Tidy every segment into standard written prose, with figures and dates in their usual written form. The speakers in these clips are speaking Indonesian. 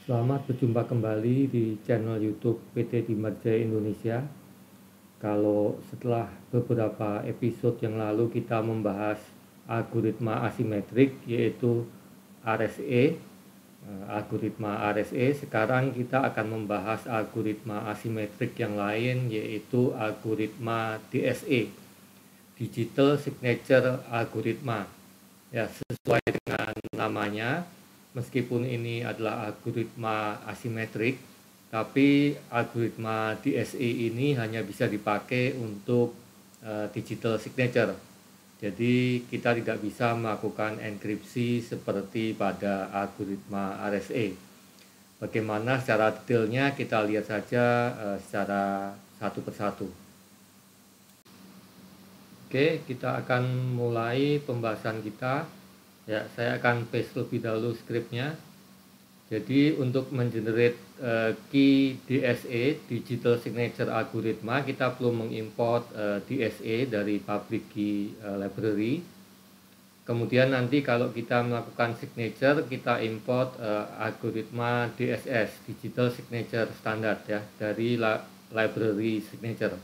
Selamat berjumpa kembali di channel YouTube PT Dimarjaya Indonesia. Kalau setelah beberapa episode yang lalu kita membahas algoritma asimetrik yaitu RSA, algoritma RSA, sekarang kita akan membahas algoritma asimetrik yang lain yaitu algoritma DSA, Digital Signature Algoritma. Ya, sesuai dengan namanya, meskipun ini adalah algoritma asimetrik, tapi algoritma DSA ini hanya bisa dipakai untuk digital signature. Jadi kita tidak bisa melakukan enkripsi seperti pada algoritma RSA. Bagaimana secara detailnya kita lihat saja secara satu persatu. Oke, kita akan mulai pembahasan kita. Ya, saya akan paste lebih dahulu skripnya. Jadi untuk mengenerate key DSA, Digital Signature Algoritma, kita perlu mengimport DSA dari public key library. Kemudian nanti kalau kita melakukan signature, kita import algoritma DSS, Digital Signature Standard, ya, dari library signature.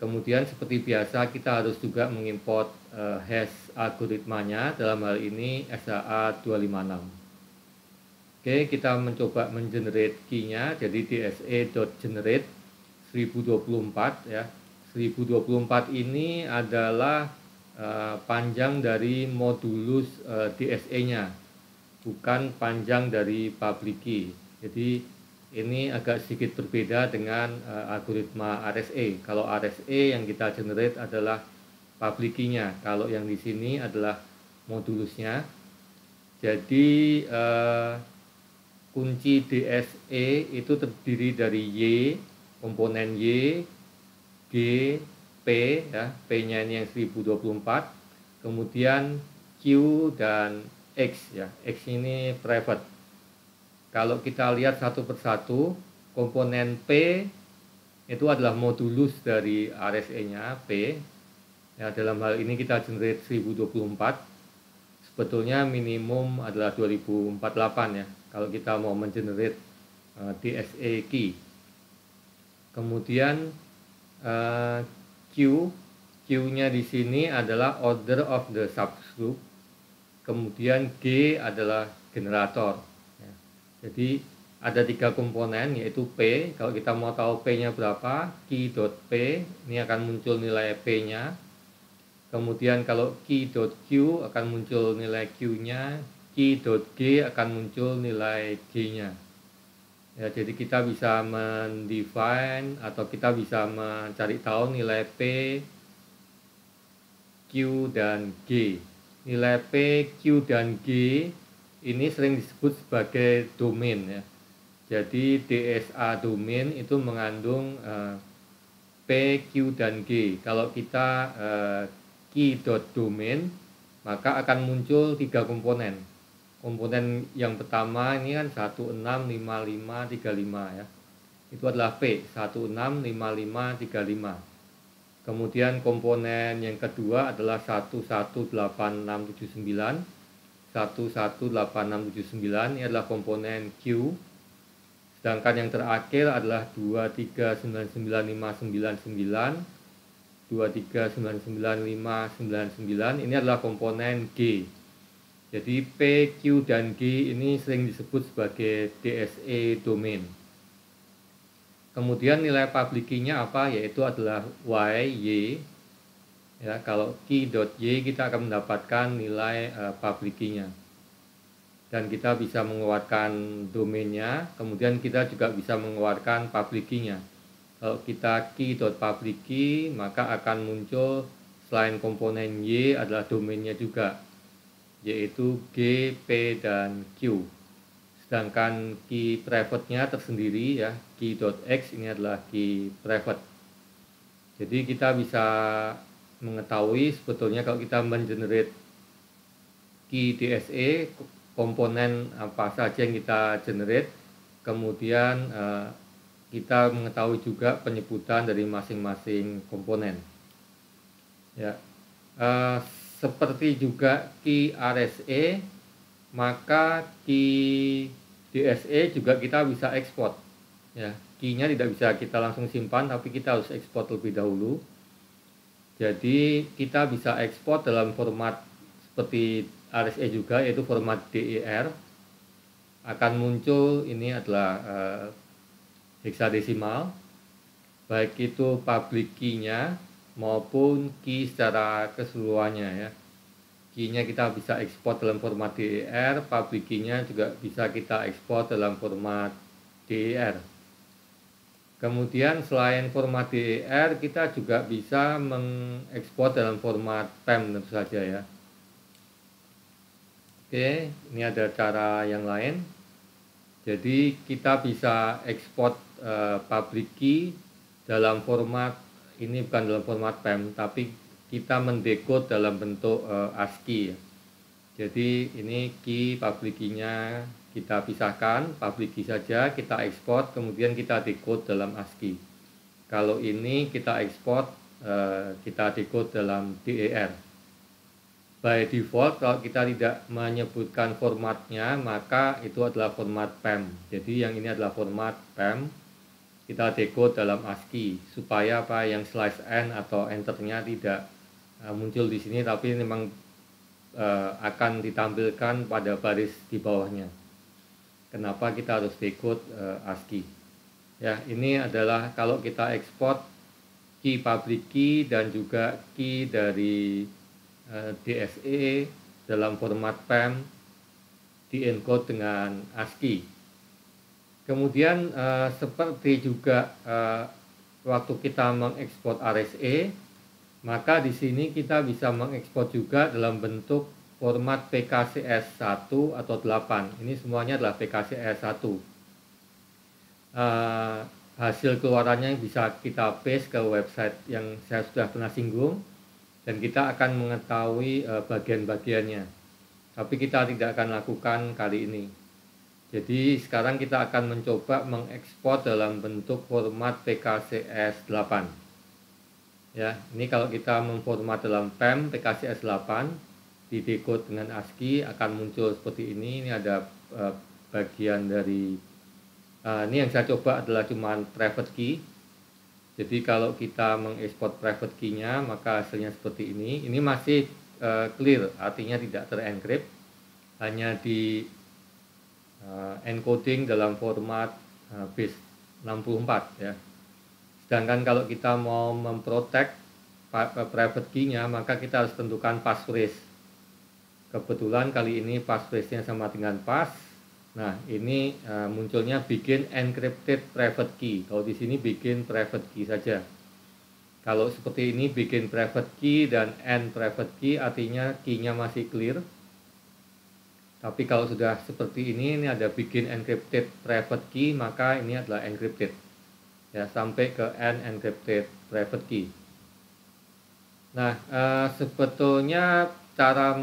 Kemudian seperti biasa kita harus juga mengimport hash algoritmanya, dalam hal ini SHA-256. Oke, kita mencoba mengenerate key-nya, jadi dsa.generate 1024, ya. 1024 ini adalah panjang dari modulus DSA-nya, bukan panjang dari public key. Jadi ini agak sedikit berbeda dengan algoritma RSA. Kalau RSA yang kita generate adalah public key-nya, kalau yang di sini adalah modulusnya. Jadi kunci DSA itu terdiri dari Y, komponen Y, G, P, ya, P-nya ini yang 1024, kemudian Q dan X, ya, X ini private. Kalau kita lihat satu persatu, komponen P itu adalah modulus dari RSA-nya, P. Ya, dalam hal ini kita generate 1024. Sebetulnya minimum adalah 2048, ya, kalau kita mau mengenerate DSA key. Kemudian Q-nya di sini adalah order of the subgroup. Kemudian G adalah generator. Jadi ada 3 komponen yaitu P. Kalau kita mau tahu P-nya berapa, key.P ini akan muncul nilai P-nya. Kemudian kalau key.Q akan muncul nilai Q-nya, key.G akan muncul nilai G-nya. Ya, jadi kita bisa mendefine atau kita bisa mencari tahu nilai P, Q, dan G. Nilai P, Q, dan G ini sering disebut sebagai domain, ya. Jadi DSA domain itu mengandung P, Q, dan G. Kalau kita key.domain, maka akan muncul 3 komponen. Komponen yang pertama ini kan 165535, ya. Itu adalah P, 165535. Kemudian komponen yang kedua adalah 118679. 118679 ini adalah komponen Q. Sedangkan yang terakhir adalah 2399599, 2399599 ini adalah komponen G. Jadi P, Q, dan G ini sering disebut sebagai DSA domain. Kemudian nilai public key-nya apa? Yaitu adalah Y, Y. Ya, kalau key.Y kita akan mendapatkan nilai public key-nya. Dan kita bisa mengeluarkan domainnya, kemudian kita juga bisa mengeluarkan public key-nya. Kalau kita key.public key, maka akan muncul selain komponen Y adalah domainnya juga, yaitu G, P, dan Q. Sedangkan key private-nya tersendiri, ya, key.X ini adalah key private. Jadi kita bisa mengetahui sebetulnya kalau kita mengenerate key DSA, komponen apa saja yang kita generate, kemudian kita mengetahui juga penyebutan dari masing-masing komponen. Ya, seperti juga key RSA, maka key DSE juga kita bisa ekspor. Ya, key-nya tidak bisa kita langsung simpan, tapi kita harus ekspor terlebih dahulu. Jadi kita bisa ekspor dalam format seperti RSA juga, yaitu format DER. Akan muncul ini adalah heksadesimal, baik itu public key-nya maupun key secara keseluruhannya ya. Key-nya kita bisa ekspor dalam format DER, public key-nya juga bisa kita ekspor dalam format DER. Kemudian selain format DER, kita juga bisa mengekspor dalam format PEM tentu saja ya. Oke, ini ada cara yang lain. Jadi kita bisa ekspor public key dalam format, ini bukan dalam format PEM, tapi kita mendekode dalam bentuk ASCII ya. Jadi ini key public key-nya kita pisahkan, public key saja kita ekspor, kemudian kita decode dalam ASCII. Kalau ini kita ekspor, kita decode dalam DER. By default kalau kita tidak menyebutkan formatnya, maka itu adalah format PEM. Jadi yang ini adalah format PEM, kita decode dalam ASCII supaya apa, yang slash n atau enternya tidak muncul di sini, tapi memang akan ditampilkan pada baris di bawahnya. Kenapa kita harus decode ASCII? Ya, ini adalah kalau kita ekspor key public key dan juga key dari DSE dalam format PEM di-encode dengan ASCII. Kemudian seperti juga waktu kita mengekspor RSA, maka di sini kita bisa mengekspor juga dalam bentuk format PKCS1 atau 8. Ini semuanya adalah PKCS1. Hasil keluarannya bisa kita paste ke website yang saya sudah pernah singgung, dan kita akan mengetahui bagian-bagiannya. Tapi kita tidak akan lakukan kali ini. Jadi sekarang kita akan mencoba mengekspor dalam bentuk format PKCS8. Ya, ini kalau kita memformat dalam PEM PKCS8 di decode dengan ASCII akan muncul seperti ini. Ini ada bagian dari ini yang saya coba adalah cuman private key. Jadi kalau kita mengekspor private key-nya maka hasilnya seperti ini. Ini masih clear, artinya tidak terencrypt, hanya di encoding dalam format base 64 ya. Sedangkan kalau kita mau memprotect private key-nya, maka kita harus tentukan passphrase. Kebetulan kali ini passphrase-nya sama dengan pass. Nah, ini munculnya begin encrypted private key. Kalau di sini begin private key saja. Kalau seperti ini begin private key dan end private key, artinya key-nya masih clear. Tapi kalau sudah seperti ini ada begin encrypted private key, maka ini adalah encrypted. Ya, sampai ke end encrypted private key. Nah, sebetulnya cara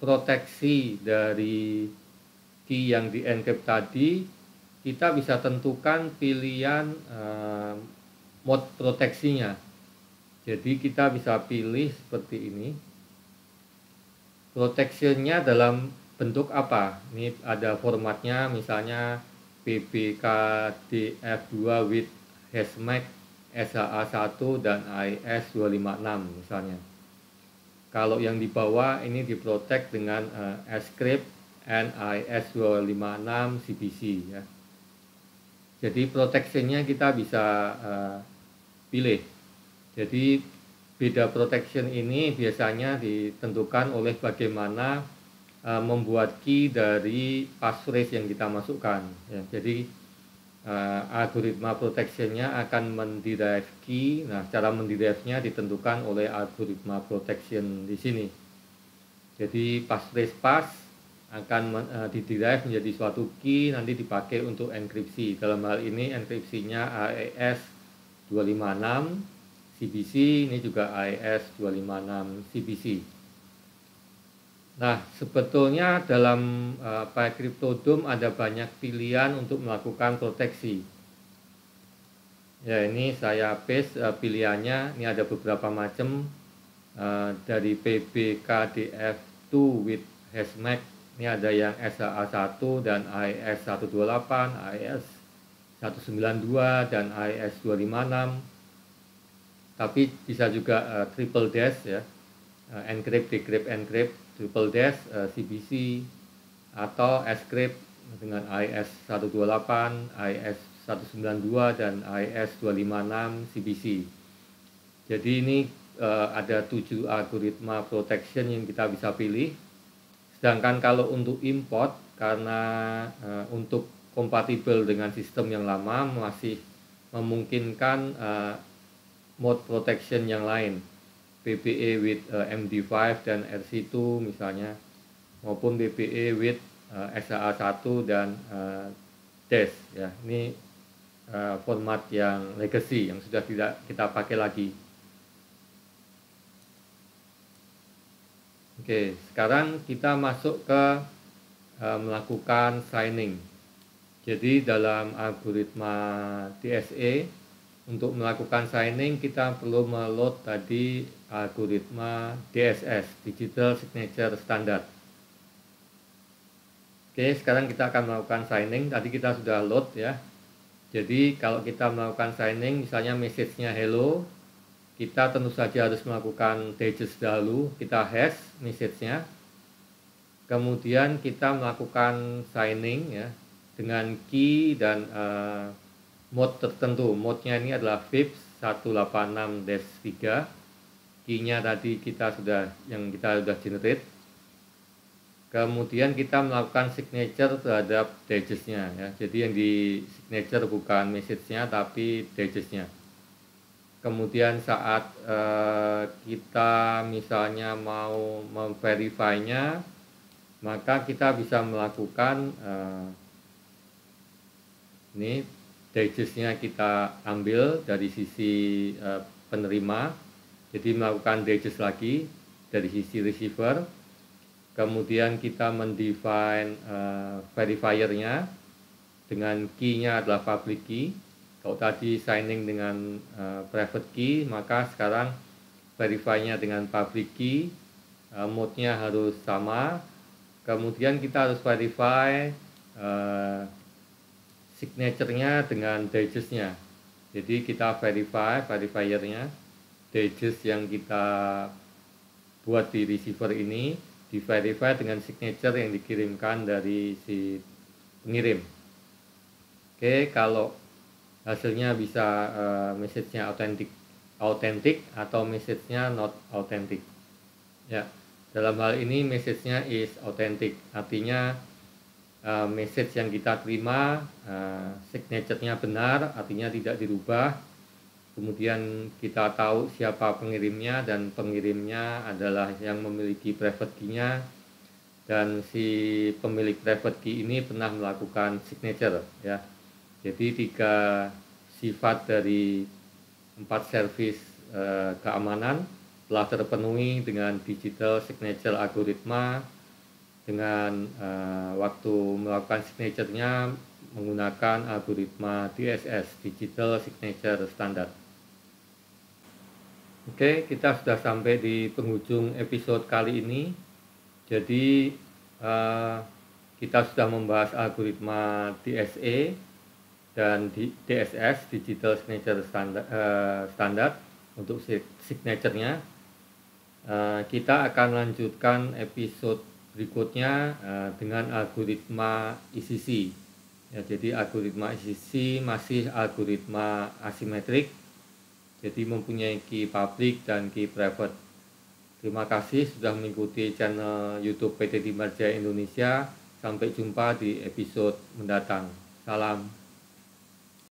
memproteksi dari key yang di encrypt tadi, kita bisa tentukan pilihan mode proteksinya. Jadi kita bisa pilih seperti ini. Protectionnya dalam bentuk apa? Ini ada formatnya, misalnya PBKDF2 with hashmark SHA1 dan IS256 misalnya. Kalau yang di bawah ini diprotek dengan script NIS256 CBC ya. Jadi protectionnya kita bisa pilih. Jadi beda protection ini biasanya ditentukan oleh bagaimana membuat key dari passphrase yang kita masukkan ya. Jadi algoritma protectionnya akan menderive key. Nah, cara menderive-nya ditentukan oleh algoritma protection di sini. Jadi passphrase pass akan diderive menjadi suatu key, nanti dipakai untuk enkripsi. Dalam hal ini enkripsinya AES256 CBC, ini juga AES256 CBC. Nah, sebetulnya dalam Cryptodome ada banyak pilihan untuk melakukan proteksi. Ya, ini saya paste pilihannya. Ini ada beberapa macam dari PBKDF2 with hashmark Ini ada yang SHA-1 dan AES-128, AES-192 dan AES-256. Tapi bisa juga triple dash ya, encrypt, decrypt, encrypt, triple dash, CBC, atau scrypt dengan AES-128, AES-192 dan AES-256 CBC. Jadi ini ada 7 algoritma protection yang kita bisa pilih. Sedangkan kalau untuk import, karena untuk kompatibel dengan sistem yang lama masih memungkinkan mode protection yang lain, BPE with MD5 dan RC2 misalnya, maupun BPE with SHA-1 dan DASH ya. Ini format yang legacy yang sudah tidak kita pakai lagi. Oke, sekarang kita masuk ke melakukan signing. Jadi dalam algoritma DSA, untuk melakukan signing kita perlu meload tadi algoritma DSS, Digital Signature Standard. Oke, sekarang kita akan melakukan signing. Tadi kita sudah load ya. Jadi kalau kita melakukan signing, misalnya message-nya hello, kita tentu saja harus melakukan digest dahulu, kita hash message-nya. Kemudian kita melakukan signing ya dengan key dan mode tertentu. Mode-nya ini adalah FIPS 186-3. Key-nya tadi kita sudah generate. Kemudian kita melakukan signature terhadap digest-nya ya. Jadi yang di signature bukan message-nya tapi digest-nya. Kemudian saat kita misalnya mau memverify-nya, maka kita bisa melakukan ini digest-nya kita ambil dari sisi penerima, jadi melakukan digest lagi dari sisi receiver. Kemudian kita mendefine verifier-nya dengan key-nya adalah public key. Kalau tadi signing dengan private key, maka sekarang verify-nya dengan public key, mode-nya harus sama. Kemudian kita harus verify signature-nya dengan digest-nya. Jadi kita verify verifier-nya, digest yang kita buat di receiver ini di-verify dengan signature yang dikirimkan dari si pengirim. Oke, kalau hasilnya bisa message-nya authentic atau message-nya not authentic. Ya, dalam hal ini message-nya is authentic, artinya message yang kita terima signature-nya benar, artinya tidak dirubah. Kemudian kita tahu siapa pengirimnya dan pengirimnya adalah yang memiliki private key-nya, dan si pemilik private key ini pernah melakukan signature ya. Jadi 3 sifat dari 4 service keamanan telah terpenuhi dengan digital signature algoritma, dengan waktu melakukan signature-nya menggunakan algoritma DSS, Digital Signature Standard. Oke, kita sudah sampai di penghujung episode kali ini. Jadi kita sudah membahas algoritma DSA dan DSS, Digital Signature Standard untuk signature-nya. Kita akan lanjutkan episode berikutnya dengan algoritma ECC. Ya, jadi algoritma ECC masih algoritma asimetrik, jadi mempunyai key public dan key private. Terima kasih sudah mengikuti channel YouTube PT Timber Jaya Indonesia. Sampai jumpa di episode mendatang. Salam.